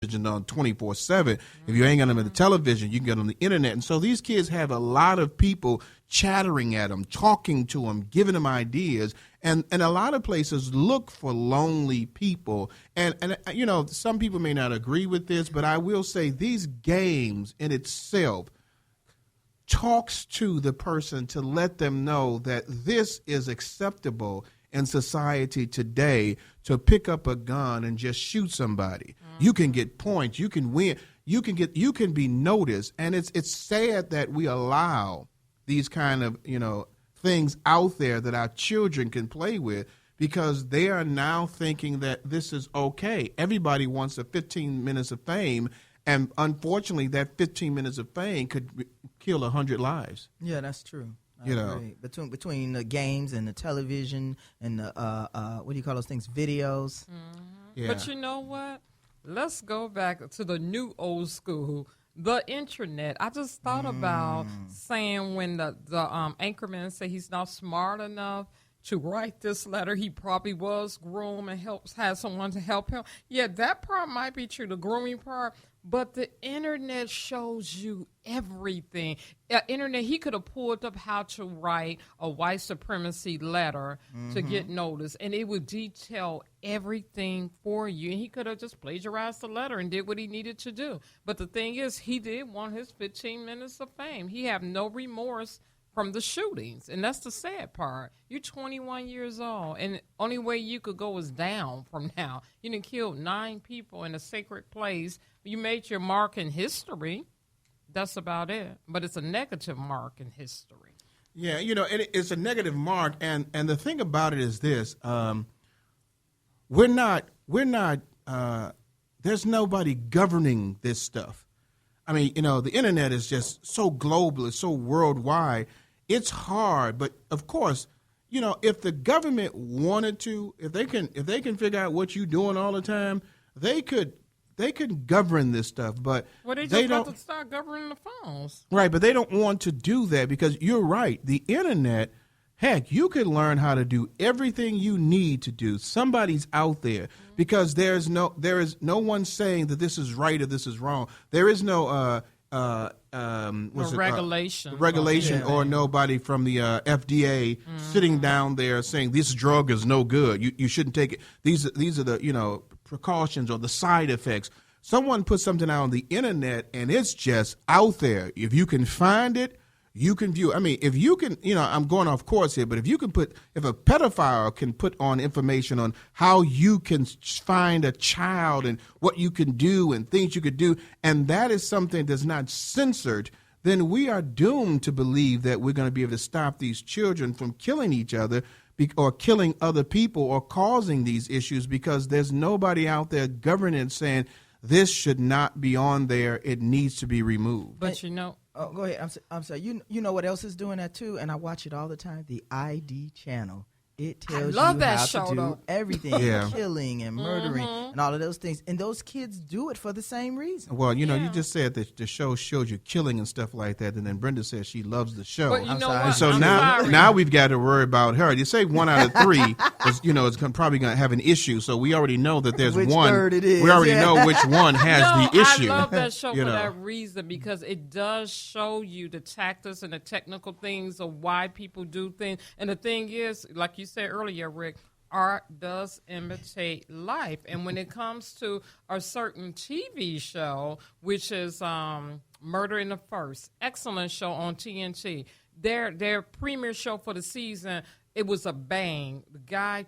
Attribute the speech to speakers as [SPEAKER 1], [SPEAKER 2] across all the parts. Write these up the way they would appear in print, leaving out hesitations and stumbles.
[SPEAKER 1] on 24/7. If you ain't got them on the television, you can get on the internet. And so these kids have a lot of people chattering at them, talking to them, giving them ideas. And a lot of places look for lonely people. And you know, some people may not agree with this, but I will say these games in itself talks to the person to let them know that this is acceptable in society today, to pick up a gun and just shoot somebody. You can get points, you can win, you can be noticed. And it's sad that we allow these kind of, you know, things out there that our children can play with, because they are now thinking that this is okay. Everybody wants a 15 minutes of fame, and unfortunately that 15 minutes of fame could kill 100 lives.
[SPEAKER 2] Yeah, that's true.
[SPEAKER 1] You know,
[SPEAKER 2] between the games and the television and the what do you call those things? Videos.
[SPEAKER 3] Mm-hmm.
[SPEAKER 1] Yeah.
[SPEAKER 3] But you know what? Let's go back to the new old school, the internet. I just thought about saying when the anchorman said he's not smart enough to write this letter, he probably was groomed and had someone to help him. Yeah, that part might be true, the grooming part. But the internet shows you everything. Internet, he could have pulled up how to write a white supremacy letter to get noticed, and it would detail everything for you. And he could have just plagiarized the letter and did what he needed to do. But the thing is, he did want his 15 minutes of fame. He had no remorse from the shootings, and that's the sad part. You're 21 years old, and the only way you could go is down from now. You done killed 9 people in a sacred place. You made your mark in history. That's about it. But it's a negative mark in history.
[SPEAKER 1] Yeah, you know, it's a negative mark, and the thing about it is this: we're not. There's nobody governing this stuff. I mean, you know, the internet is just so global, it's so worldwide. It's hard, but of course, you know, if the government wanted to, if they can figure out what you're doing all the time, they could govern this stuff. But
[SPEAKER 3] well, they just got to start governing the phones,
[SPEAKER 1] right? But they don't want to do that, because you're right. The internet, heck, you can learn how to do everything you need to do. Somebody's out there, because there is no one saying that this is right or this is wrong. There is no regulation or nobody from the FDA sitting down there saying this drug is no good. You shouldn't take it. These are the, you know, precautions or the side effects. Someone put something out on the internet and it's just out there. If you can find it, you can view. I mean, if you can, you know, I'm going off course here, but if a pedophile can put on information on how you can find a child and what you can do and things you could do, and that is something that's not censored, then we are doomed to believe that we're going to be able to stop these children from killing each other or killing other people or causing these issues, because there's nobody out there governing saying this should not be on there. It needs to be removed.
[SPEAKER 3] But you know.
[SPEAKER 2] Oh, go ahead. I'm sorry. You know what else is doing that too, and I watch it all the time. The ID channel. It tells you how to do everything, killing and murdering and all of those things. And those kids do it for the same reason.
[SPEAKER 1] Well, you know, you just said that the show shows you killing and stuff like that, and then Brenda says she loves the show.
[SPEAKER 3] But you know what?
[SPEAKER 1] And so now we've got to worry about her. You say 1 out of 3 is, you know, is probably going to have an issue. So we already know that there's
[SPEAKER 2] which
[SPEAKER 1] one.
[SPEAKER 2] Third it is.
[SPEAKER 1] We already know which one has the issue.
[SPEAKER 3] I love that show for that reason, because it does show you the tactics and the technical things of why people do things. And the thing is, like you said earlier, Rick, art does imitate life. And when it comes to a certain TV show, which is Murder in the First, excellent show on TNT, their premiere show for the season, it was a bang.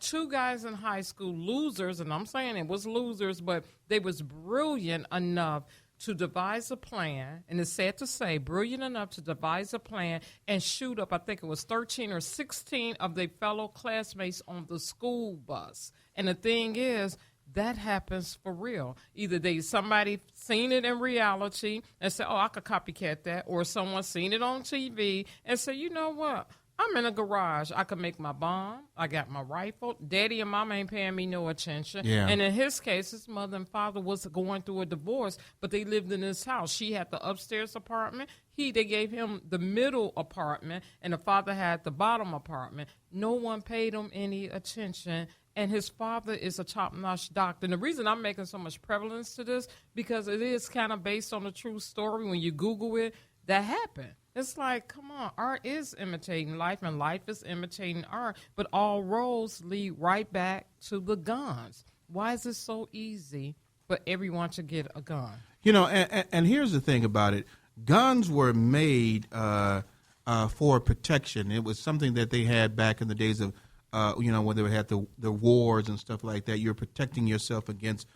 [SPEAKER 3] Two guys in high school, losers, and I'm saying it was losers, but they was brilliant enough to devise a plan, and it's sad to say, brilliant enough to devise a plan and shoot up, I think it was 13 or 16 of their fellow classmates on the school bus. And the thing is, that happens for real. Either somebody seen it in reality and said, oh, I could copycat that, or someone seen it on TV and said, you know what? I'm in a garage. I can make my bomb. I got my rifle. Daddy and mama ain't paying me no attention.
[SPEAKER 1] Yeah.
[SPEAKER 3] And in his case, his mother and father was going through a divorce, but they lived in this house. She had the upstairs apartment. They gave him the middle apartment, and the father had the bottom apartment. No one paid him any attention, and his father is a top-notch doctor. And the reason I'm making so much prevalence to this, because it is kind of based on a true story. When you Google it, that happened. It's like, come on, art is imitating life, and life is imitating art, but all roads lead right back to the guns. Why is it so easy for everyone to get a gun?
[SPEAKER 1] You know, and here's the thing about it. Guns were made for protection. It was something that they had back in the days of, when they had the wars and stuff like that. You're protecting yourself against,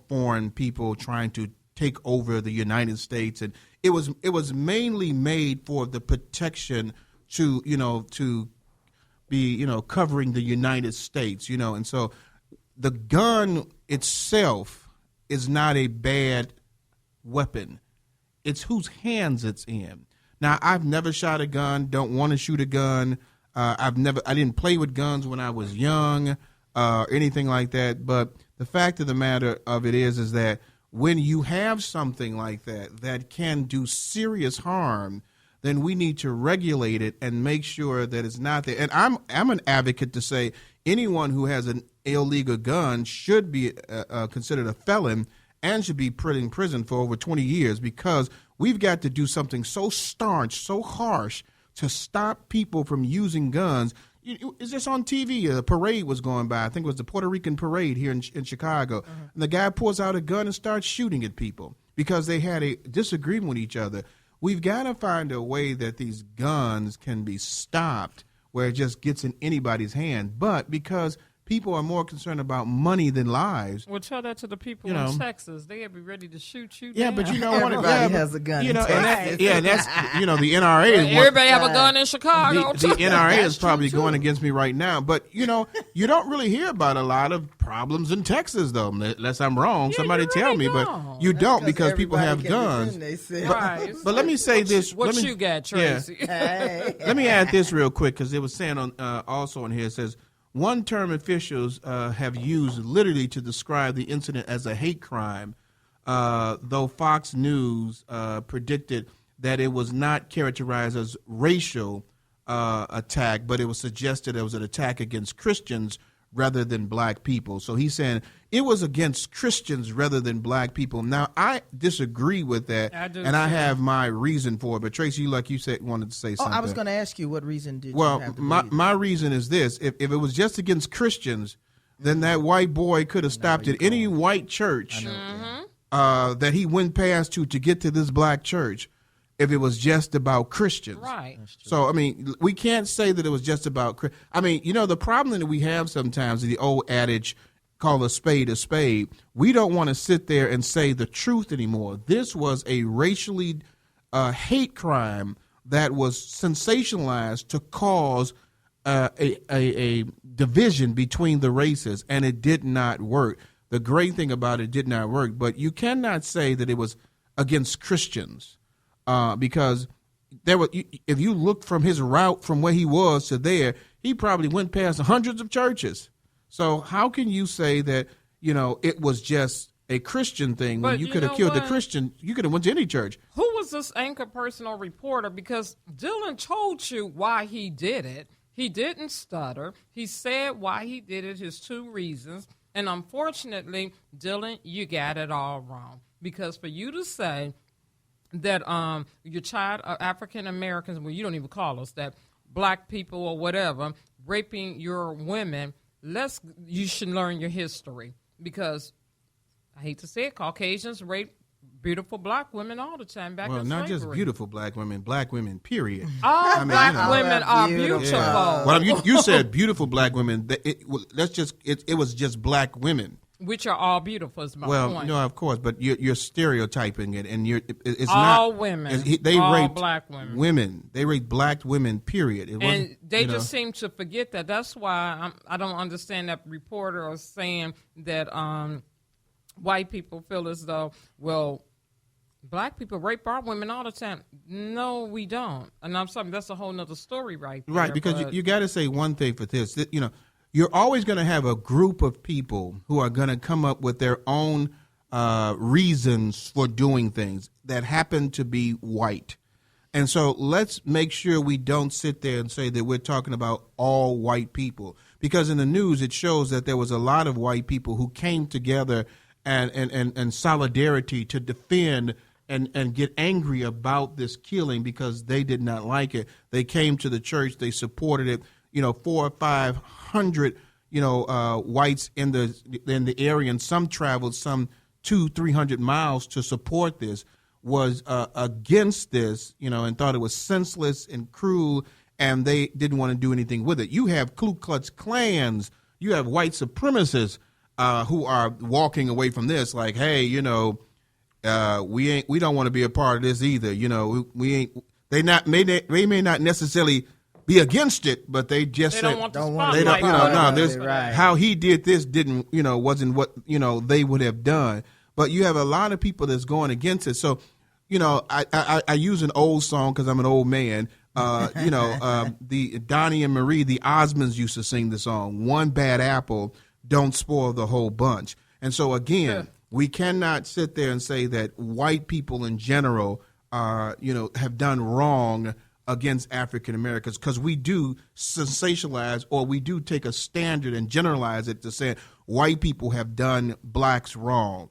[SPEAKER 1] foreign people trying to take over the United States. And it was mainly made for the protection to be, covering the United States, and so the gun itself is not a bad weapon. It's whose hands it's in. Now, I've never shot a gun, don't want to shoot a gun. I didn't play with guns when I was young, anything like that. But the fact of the matter of it is that when you have something like that can do serious harm, then we need to regulate it and make sure that it's not there. And I'm an advocate to say anyone who has an illegal gun should be considered a felon and should be put in prison for over 20 years, because we've got to do something so staunch, so harsh to stop people from using guns. It's just on TV. A parade was going by. I think it was the Puerto Rican parade here in Chicago. And the guy pulls out a gun and starts shooting at people because they had a disagreement with each other. We've got to find a way that these guns can be stopped where it just gets in anybody's hand. But because people are more concerned about money than lives.
[SPEAKER 3] Well, tell that to the people in Texas. They'll be ready to shoot you
[SPEAKER 1] down.
[SPEAKER 3] But
[SPEAKER 1] you know what?
[SPEAKER 2] Everybody has a gun.
[SPEAKER 1] And that's the NRA.
[SPEAKER 3] Everybody have a gun in Chicago.
[SPEAKER 1] The NRA is probably going against me right now. But you don't really hear about a lot of problems in Texas, though. Unless I'm wrong, somebody tell me. But you don't, because people have guns. But let me say this.
[SPEAKER 3] What you got, Tracy?
[SPEAKER 2] Hey.
[SPEAKER 1] Let me add this real quick, because it was saying also on here. It says, one-term officials have used literally to describe the incident as a hate crime, though Fox News predicted that it was not characterized as racial attack, but it was suggested it was an attack against Christians rather than black people. So he's saying it was against Christians rather than black people. Now, I disagree with that, I have my reason for it. But Tracy, like you said, wanted to say something.
[SPEAKER 2] I was going to ask you, what reason did you have to believe?
[SPEAKER 1] My reason is this. If it was just against Christians, then that white boy could have stopped at any white church that he went past to get to this black church, if it was just about Christians.
[SPEAKER 3] Right.
[SPEAKER 1] So, I mean, we can't say that it was just about, the problem that we have sometimes is the old adage, call a spade a spade. We don't want to sit there and say the truth anymore. This was a racially hate crime that was sensationalized to cause a division between the races, and it did not work. The great thing about it did not work, but you cannot say that it was against Christians. Because if you look from his route from where he was to there, he probably went past hundreds of churches. So how can you say that, it was just a Christian thing when you could have killed the Christian? You could have went to any church.
[SPEAKER 3] Who was this anchor person or reporter? Because Dylan told you why he did it. He didn't stutter. He said why he did it, his two reasons. And unfortunately, Dylan, you got it all wrong. Because for you to say that your child African Americans, well, you don't even call us that, black people or whatever, raping your women, you should learn your history, because I hate to say it, Caucasians rape beautiful black women all the time back in slavery. Well, not just
[SPEAKER 1] beautiful black women, period.
[SPEAKER 3] All black women are beautiful.
[SPEAKER 1] Yeah. Well, you said beautiful black women. It was just black women.
[SPEAKER 3] Which are all beautiful, is my point.
[SPEAKER 1] Well, no, of course, but you're stereotyping it, and it's
[SPEAKER 3] all
[SPEAKER 1] not
[SPEAKER 3] women.
[SPEAKER 1] They
[SPEAKER 3] all
[SPEAKER 1] raped
[SPEAKER 3] black women.
[SPEAKER 1] They raped black women. Period.
[SPEAKER 3] And they just seem to forget that. That's why I don't understand that reporter saying that white people feel as though, well, black people rape our women all the time. No, we don't. And I'm sorry, that's a whole nother story right there.
[SPEAKER 1] Right, because you got to say one thing for this. You're always going to have a group of people who are going to come up with their own reasons for doing things that happen to be white. And so let's make sure we don't sit there and say that we're talking about all white people, because in the news it shows that there was a lot of white people who came together and solidarity to defend and get angry about this killing because they did not like it. They came to the church, they supported it. 400 or 500 whites in the area, and some traveled some 200-300 miles to support this, was against this, and thought it was senseless and cruel, and they didn't want to do anything with it. You have Ku Klux Klans, you have white supremacists who are walking away from this like, hey, we don't want to be a part of this either. We ain't. They may not necessarily be against it, but they just
[SPEAKER 3] don't want the spotlight.
[SPEAKER 1] How he did this wasn't what they would have done. But you have a lot of people that's going against it. So, I use an old song because I'm an old man. The Donnie and Marie, the Osmonds used to sing the song, "One bad apple don't spoil the whole bunch." And so again, we cannot sit there and say that white people in general have done wrong against African Americans, because we do sensationalize, or we do take a standard and generalize it to say white people have done blacks wrong.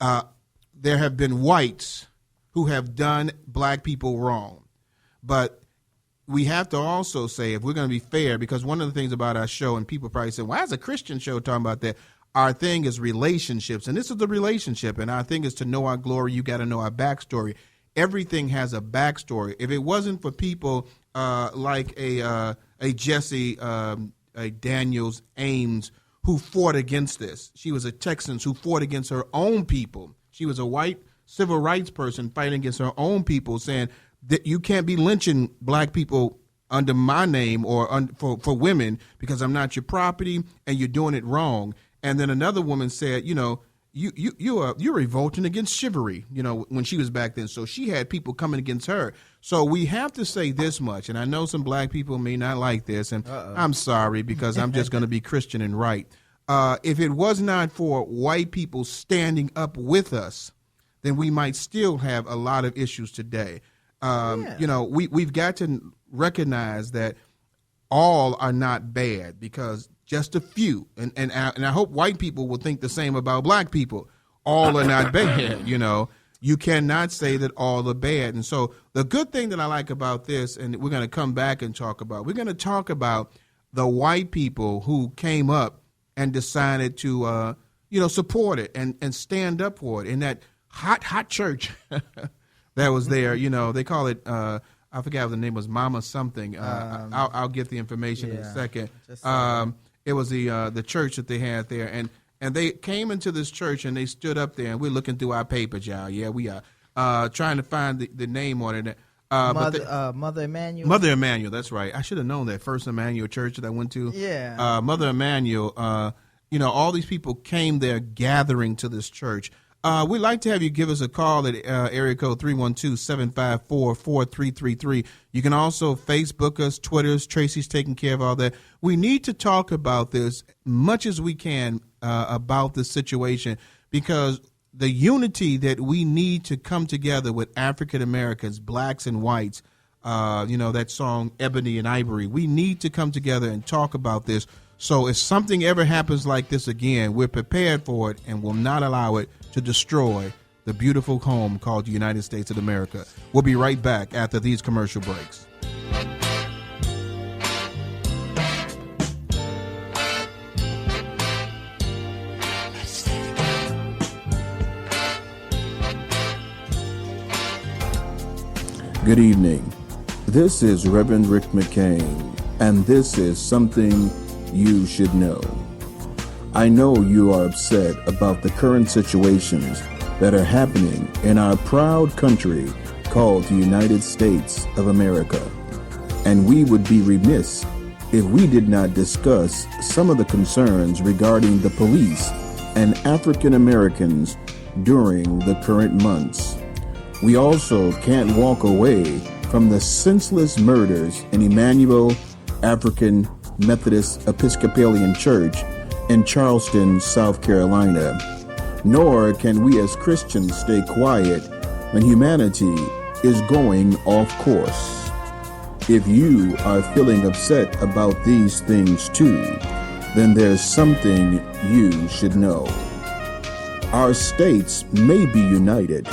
[SPEAKER 1] There have been whites who have done black people wrong. But we have to also say, if we're going to be fair, because one of the things about our show, and people probably say, why is a Christian show talking about that? Our thing is relationships, and this is the relationship, and our thing is to know our glory. You got to know our backstory. Everything has a backstory. If it wasn't for people like a Jesse a Daniels Ames, who fought against this. She was a Texan who fought against her own people. She was a white civil rights person fighting against her own people, saying that you can't be lynching black people under my name or for women because I'm not your property and you're doing it wrong. And then another woman said, you're revolting against chivalry, when she was back then. So she had people coming against her. So we have to say this much, and I know some black people may not like this, and I'm sorry, because I'm just going to be Christian and right. If it was not for white people standing up with us, then we might still have a lot of issues today. We've got to recognize that all are not bad, because just a few, and I hope white people will think the same about black people. All are not bad, You cannot say that all are bad. And so the good thing that I like about this, and we're going to come back and talk about, we're going to talk about the white people who came up and decided to, support it and stand up for it in that hot church that was there. They call it, I forgot what the name was, Mama something. I'll get the information in a second. It was the church that they had there, and they came into this church and they stood up there, and we're looking through our papers, y'all. Yeah, we are trying to find the name on it.
[SPEAKER 2] Mother Emanuel.
[SPEAKER 1] Mother Emanuel, that's right. I should have known that. First Emanuel Church that I went to.
[SPEAKER 2] Yeah.
[SPEAKER 1] Mother Emanuel. All these people came there gathering to this church. We'd like to have you give us a call at area code 312-754-4333. You can also Facebook us, Twitter us. Tracy's taking care of all that. We need to talk about this much as we can about this situation, because the unity that we need to come together with African Americans, blacks and whites, that song Ebony and Ivory, we need to come together and talk about this. So if something ever happens like this again, we're prepared for it and will not allow it to destroy the beautiful home called the United States of America. We'll be right back after these commercial breaks. Good evening. This is Reverend Rick McCain, and this is something you should know. I know you are upset about the current situations that are happening in our proud country called the United States of America. And we would be remiss if we did not discuss some of the concerns regarding the police and African Americans during the current months. We also can't walk away from the senseless murders in Emmanuel African Methodist Episcopalian Church in Charleston, South Carolina. Nor can we as Christians stay quiet when humanity
[SPEAKER 4] is going off course. If you are feeling upset about these things too, then there's something you should know. Our states may be united,